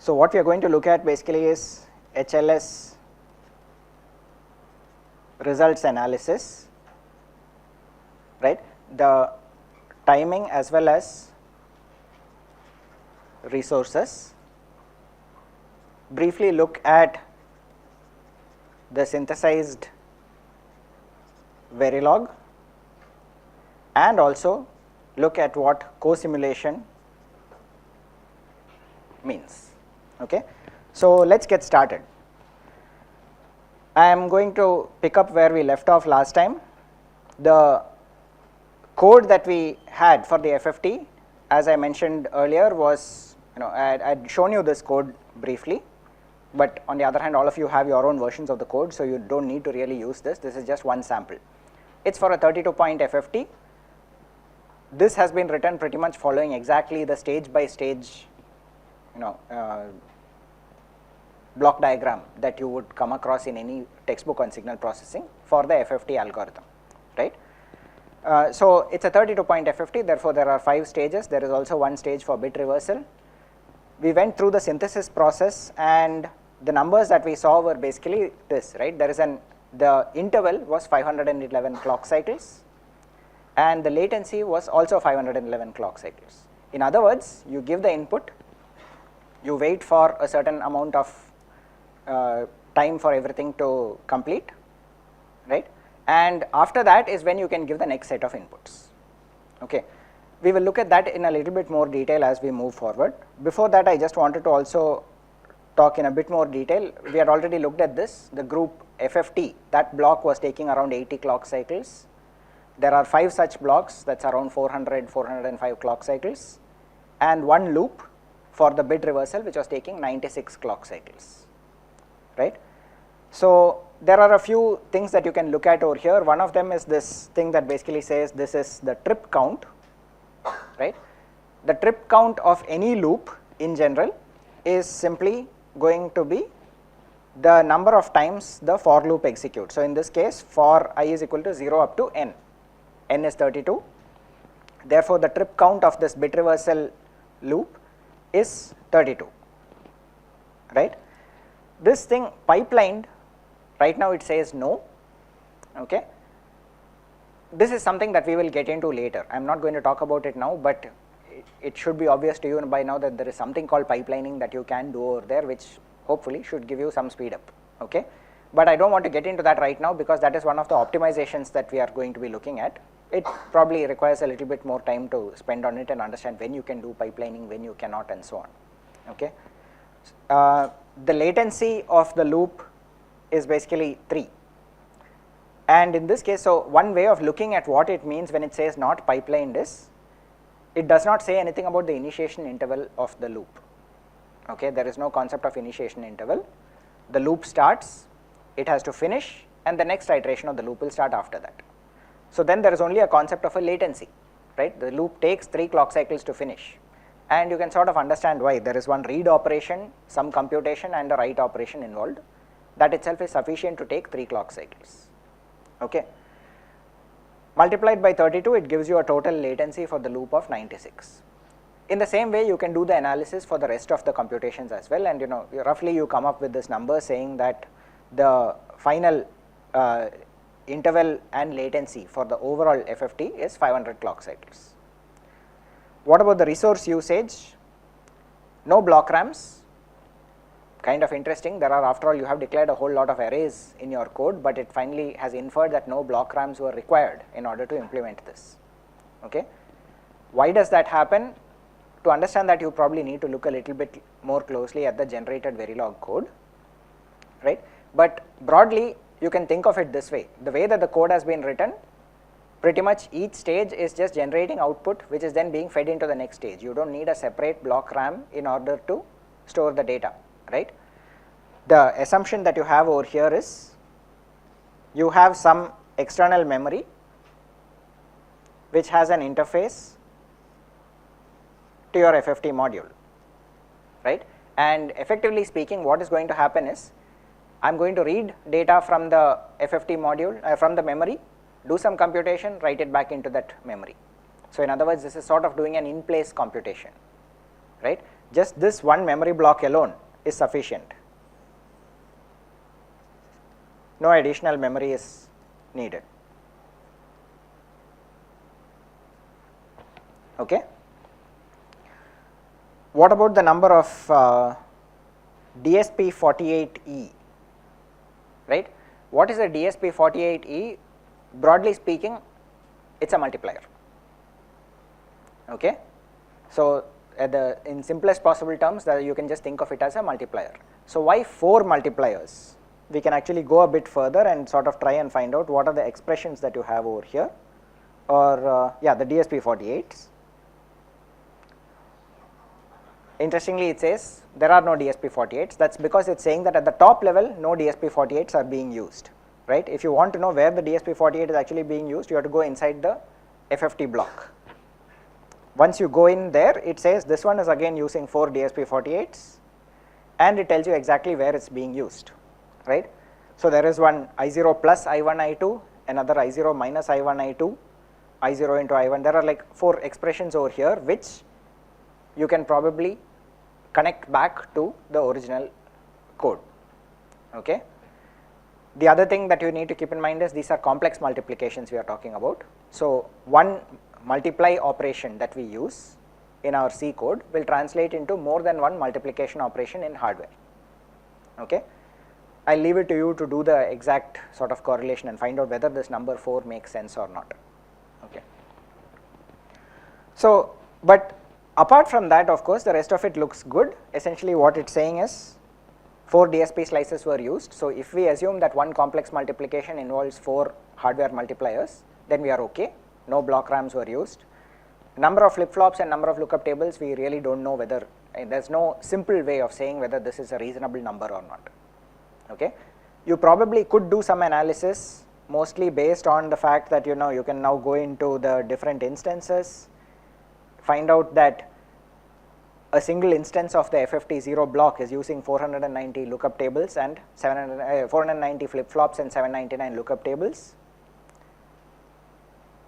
So what we are going to look at basically is HLS results analysis, right? The timing as well as resources. Briefly look at the synthesized Verilog and also look at what co-simulation means. Okay. So let's get started. I am going to pick up where we left off last time. The code that we had for the FFT, as I mentioned earlier, was, I had shown you this code briefly, but on the other hand, all of you have your own versions of the code, so you don't need to really use this. This is just one sample. It's for a 32-point FFT. This has been written pretty much following exactly the stage by stage, block diagram that you would come across in any textbook on signal processing for the FFT algorithm, right? So it's a 32-point FFT, therefore there are 5 stages. There is also one stage for bit reversal. We went through the synthesis process and the numbers that we saw were basically this, right? The interval was 511 clock cycles and the latency was also 511 clock cycles. In other words, you give the input, you wait for a certain amount of time for everything to complete, right? And after that is when you can give the next set of inputs. Okay. We will look at that in a little bit more detail as we move forward. Before that, I just wanted to also talk in a bit more detail. We had already looked at this, the group FFT, that block was taking around 80 clock cycles. There are 5 such blocks, that's around 405 clock cycles, and one loop for the bit reversal which was taking 96 clock cycles, right? So there are a few things that you can look at over here. One of them is this thing that basically says this is the trip count, right? The trip count of any loop in general is simply going to be the number of times the for loop executes. So in this case, for I is equal to 0 up to n, n is 32. Therefore the trip count of this bit reversal loop is 32, right? This thing pipelined, right now it says no, okay. This is something that we will get into later. I am not going to talk about it now, but it should be obvious to you by now that there is something called pipelining that you can do over there, which hopefully should give you some speed up, okay. But I don't want to get into that right now because that is one of the optimizations that we are going to be looking at. It probably requires a little bit more time to spend on it and understand when you can do pipelining, when you cannot, and so on, okay. The latency of the loop is basically 3, and in this case, so one way of looking at what it means when it says not pipelined is, it does not say anything about the initiation interval of the loop, okay. There is no concept of initiation interval. The loop starts, it has to finish, and the next iteration of the loop will start after that. So then there is only a concept of a latency, right? The loop takes 3 clock cycles to finish, and you can sort of understand why. There is one read operation, some computation, and a write operation involved. That itself is sufficient to take 3 clock cycles, okay. Multiplied by 32, it gives you a total latency for the loop of 96. In the same way, you can do the analysis for the rest of the computations as well, and roughly you come up with this number saying that the final interval and latency for the overall FFT is 500 clock cycles. What about the resource usage? No block RAMs. Kind of interesting. There are, after all, you have declared a whole lot of arrays in your code, but it finally has inferred that no block RAMs were required in order to implement this, okay. Why does that happen? To understand that, you probably need to look a little bit more closely at the generated Verilog code, right? But broadly, you can think of it this way. The way that the code has been written, pretty much each stage is just generating output which is then being fed into the next stage. You don't need a separate block RAM in order to store the data, right? The assumption that you have over here is you have some external memory which has an interface to your FFT module, right? And effectively speaking, what is going to happen is, I am going to read data from the FFT module, from the memory, do some computation, write it back into that memory. So in other words, this is sort of doing an in-place computation, right? just this one memory block alone is sufficient. No additional memory is needed. Okay. What about the number of DSP48E, right? What is a DSP48E? Broadly speaking, it's a multiplier. Okay. So in simplest possible terms, you can just think of it as a multiplier. So why 4 multipliers? We can actually go a bit further and sort of try and find out what are the expressions that you have over here, or yeah, the DSP48s. Interestingly, it says there are no DSP48s. That's because it's saying that at the top level, no DSP48s are being used, right? If you want to know where the DSP48 is actually being used, you have to go inside the FFT block. Once you go in there, it says this one is again using 4 DSP48s, and it tells you exactly where it's being used, right? So there is one I0 plus I1 I2, another I0 minus I1 I2, I0 into I1. There are like 4 expressions over here which you can probably connect back to the original code. Okay. The other thing that you need to keep in mind is these are complex multiplications we are talking about. So one multiply operation that we use in our C code will translate into more than one multiplication operation in hardware. Okay. I'll leave it to you to do the exact sort of correlation and find out whether this number 4 makes sense or not. Okay. So, but apart from that, of course, the rest of it looks good. Essentially what it's saying is 4 DSP slices were used. So if we assume that one complex multiplication involves 4 hardware multipliers, then we are okay. No block RAMs were used. Number of flip-flops and number of lookup tables, we really don't know whether, there's no simple way of saying whether this is a reasonable number or not. Okay. You probably could do some analysis, mostly based on the fact that you can now go into the different instances, find out that a single instance of the FFT0 block is using 490 lookup tables and 490 flip-flops and 799 lookup tables.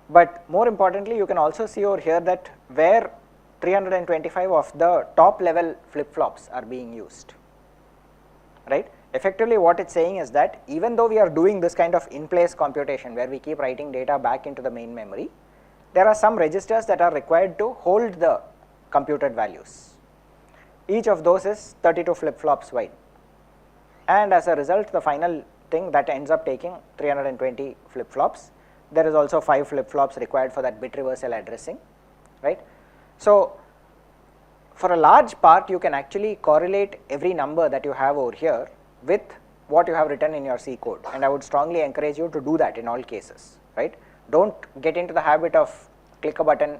But more importantly, you can also see over here that where 325 of the top level flip-flops are being used, right? Effectively what it's saying is that even though we are doing this kind of in-place computation where we keep writing data back into the main memory, there are some registers that are required to hold the computed values. Each of those is 32 flip-flops wide, and as a result the final thing that ends up taking 320 flip-flops. There is also 5 flip-flops required for that bit reversal addressing, right? So for a large part you can actually correlate every number that you have over here with what you have written in your C code, and I would strongly encourage you to do that in all cases, right? Don't get into the habit of click a button,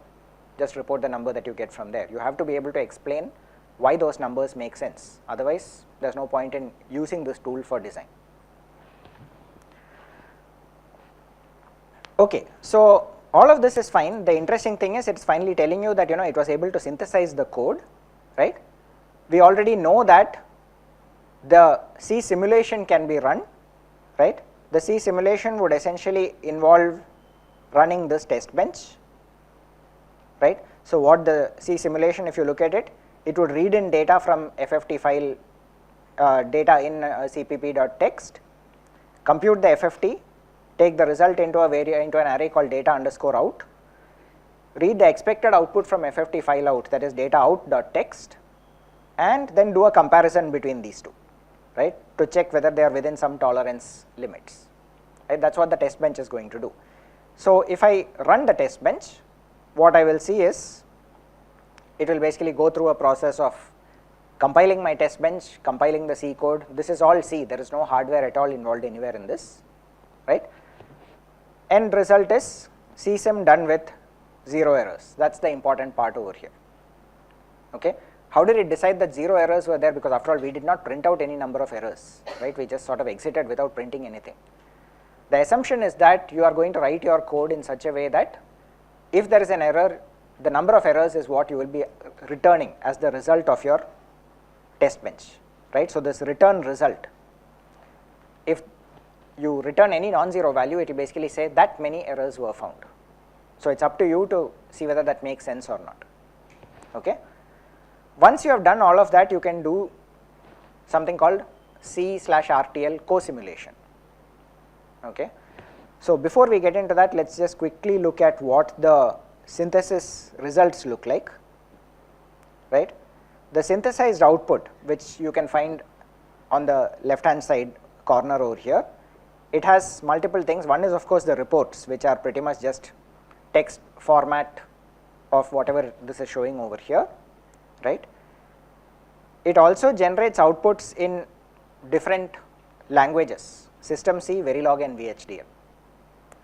just report the number that you get from there. You have to be able to explain why those numbers make sense, otherwise there is no point in using this tool for design. Okay, so all of this is fine. The interesting thing is it's finally telling you that it was able to synthesize the code, right? We already know that the C simulation can be run, right? The C simulation would essentially involve running this test bench, right? So what the C simulation, if you look at it, it would read in data from FFT file, data in cpp.txt, compute the FFT, take the result into an array called data underscore out, read the expected output from FFT file out, that is data out.txt, and then do a comparison between these two, right, to check whether they are within some tolerance limits, right? That's what the test bench is going to do. So if I run the test bench, what I will see is it will basically go through a process of compiling my test bench, compiling the C code. This is all C, there is no hardware at all involved anywhere in this, right? End result is CSIM done with 0 errors. That's the important part over here. Okay. How did it decide that 0 errors were there? Because after all, we did not print out any number of errors, right? We just sort of exited without printing anything. The assumption is that you are going to write your code in such a way that if there is an error, the number of errors is what you will be returning as the result of your test bench, right? So this return result, if you return any non-zero value, it will basically say that many errors were found. So it's up to you to see whether that makes sense or not. Okay. Once you have done all of that, you can do something called C/RTL co-simulation. Okay. So before we get into that, let's just quickly look at what the synthesis results look like, right. The synthesized output, which you can find on the left hand side corner over here, it has multiple things. One is of course the reports, which are pretty much just text format of whatever this is showing over here, right. It also generates outputs in different languages, System C, Verilog and VHDL.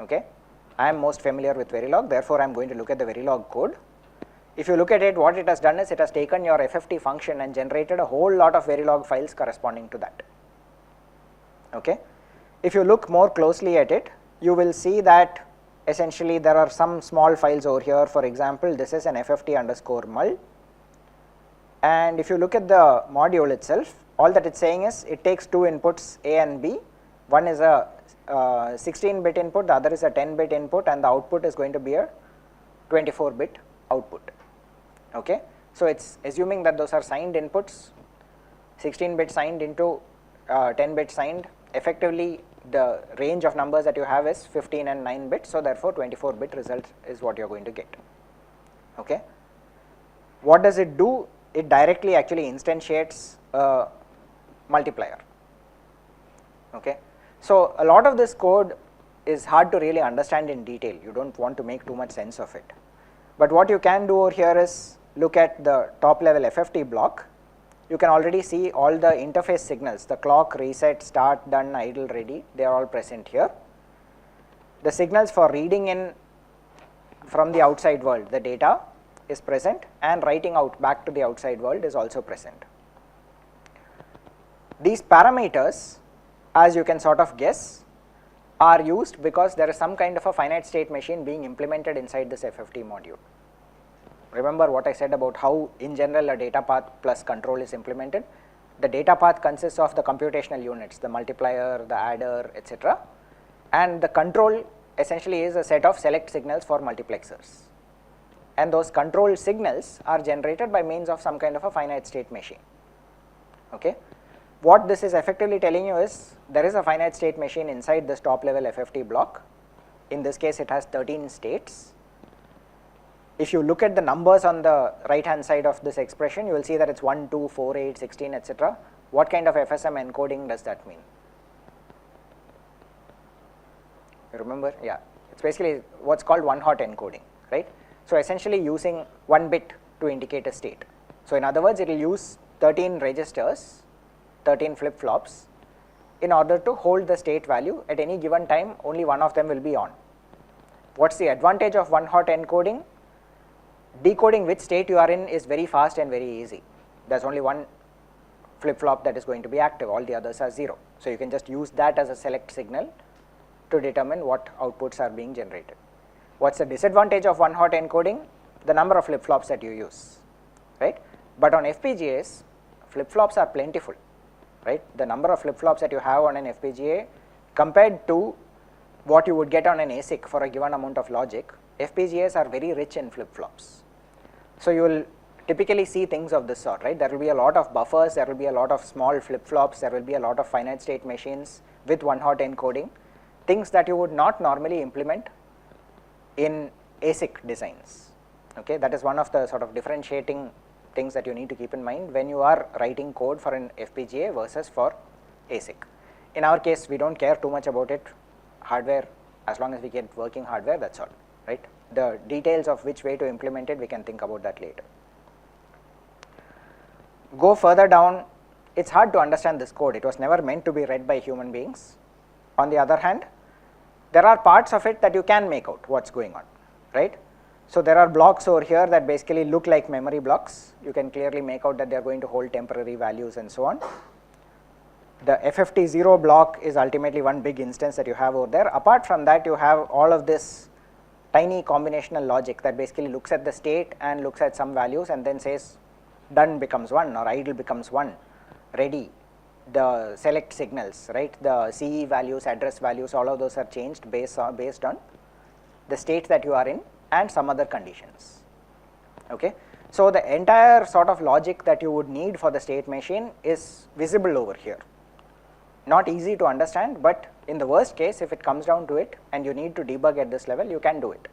Okay. I am most familiar with Verilog, therefore I am going to look at the Verilog code. If you look at it, what it has done is it has taken your FFT function and generated a whole lot of Verilog files corresponding to that. Okay. If you look more closely at it, you will see that essentially there are some small files over here. For example, this is an FFT_mul, and if you look at the module itself, all that it's saying is it takes two inputs A and B. One is a 16-bit input, the other is a 10-bit input, and the output is going to be a 24-bit output. Okay. So it's assuming that those are signed inputs, 16-bit signed into 10-bit signed. Effectively, the range of numbers that you have is 15 and 9 bits, so therefore 24-bit result is what you are going to get. Okay. What does it do? It directly actually instantiates a multiplier. Okay. So a lot of this code is hard to really understand in detail, you do not want to make too much sense of it. But what you can do over here is look at the top level FFT block. You can already see all the interface signals, the clock, reset, start, done, idle, ready, they are all present here. The signals for reading in from the outside world, the data is present, and writing out back to the outside world is also present. These parameters, as you can sort of guess, are used because there is some kind of a finite state machine being implemented inside this FFT module. Remember what I said about how in general a data path plus control is implemented. The data path consists of the computational units, the multiplier, the adder, etc. And the control essentially is a set of select signals for multiplexers. And those control signals are generated by means of some kind of a finite state machine. Okay. What this is effectively telling you is there is a finite state machine inside this top level FFT block. In this case it has 13 states. If you look at the numbers on the right hand side of this expression, you will see that it is 1, 2, 4, 8, 16, etc. What kind of FSM encoding does that mean? You remember? Yeah, it is basically what is called one hot encoding, right. So essentially using 1 bit to indicate a state. So in other words, it will use 13 registers, 13 flip flops in order to hold the state value. At any given time only one of them will be on. What is the advantage of one hot encoding? Decoding which state you are in is very fast and very easy. There is only one flip flop that is going to be active, all the others are 0. So you can just use that as a select signal to determine what outputs are being generated. What is the disadvantage of one hot encoding? The number of flip flops that you use, right. But on FPGAs, flip flops are plentiful, right. The number of flip flops that you have on an FPGA compared to what you would get on an ASIC for a given amount of logic, FPGAs are very rich in flip flops. So you will typically see things of this sort, right. There will be a lot of buffers, there will be a lot of small flip flops, there will be a lot of finite state machines with one hot encoding, things that you would not normally implement in ASIC designs. Okay, that is one of the sort of differentiating things that you need to keep in mind when you are writing code for an FPGA versus for ASIC. In our case, we do not care too much about it, hardware, as long as we get working hardware, that is all, right. The details of which way to implement it, we can think about that later. Go further down, it is hard to understand this code, it was never meant to be read by human beings. On the other hand, there are parts of it that you can make out what is going on, right. So there are blocks over here that basically look like memory blocks, you can clearly make out that they are going to hold temporary values and so on. The FFT0 block is ultimately one big instance that you have over there. Apart from that, you have all of this tiny combinational logic that basically looks at the state and looks at some values and then says done becomes 1 or idle becomes 1, ready, the select signals, right, the CE values, address values, all of those are changed based on the state that you are in and some other conditions. Okay. So, the entire sort of logic that you would need for the state machine is visible over here. Not easy to understand, but in the worst case, if it comes down to it and you need to debug at this level, you can do it.